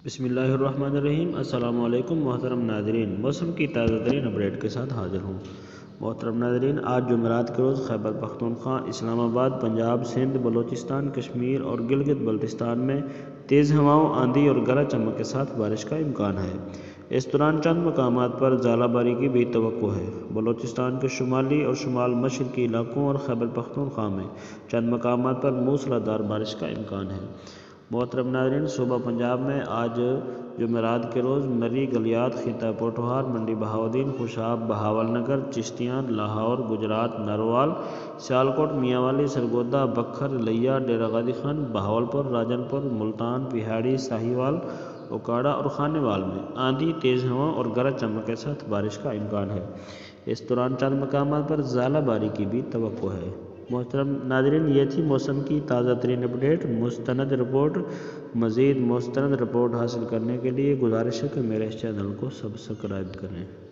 بسم اللہ الرحمن الرحیم۔ السلام علیکم محترم ناظرین، موسم کی تازہ ترین اپڈیٹ کے ساتھ حاضر ہوں۔ محترم ناظرین، آج جمعرات کے روز خیبر پختونخوا، اسلام آباد، پنجاب، سندھ، بلوچستان، کشمیر اور گلگت بلتستان میں تیز ہواؤں، آندھی اور گرج چمک کے ساتھ بارش کا امکان ہے۔ اس دوران چند مقامات پر ژالہ باری کی بھی توقع ہے۔ بلوچستان کے شمالی اور شمال مشرقی علاقوں اور خیبر پختونخوا میں چند مقامات پر موسلا دھار بارش کا امکان ہے۔ محترم ناظرین، صوبہ پنجاب میں آج جمعرات کے روز مری، گلیات، خطہ پوٹھوہار، منڈی بہاؤالدین، خوشاب، بہاول نگر، چشتیان، لاہور، گجرات، نروال، سیالکوٹ، میانوالی، سرگودا، بکھر، لیا، ڈیرہ غازی خان، بہاولپور، راجن پور، ملتان، پہاڑی، ساہیوال، اوکاڑہ اور خانیوال میں آندھی، تیز ہواؤں اور گرج چمک کے ساتھ بارش کا امکان ہے۔ اس دوران چند مقامات پر ژالہ باری کی بھی توقع ہے۔ محترم ناظرین، یہ تھی موسم کی تازہ ترین اپڈیٹ۔ مزید مستند رپورٹ حاصل کرنے کے لیے گزارش ہے کہ میرے اس چینل کو سبسکرائب کریں۔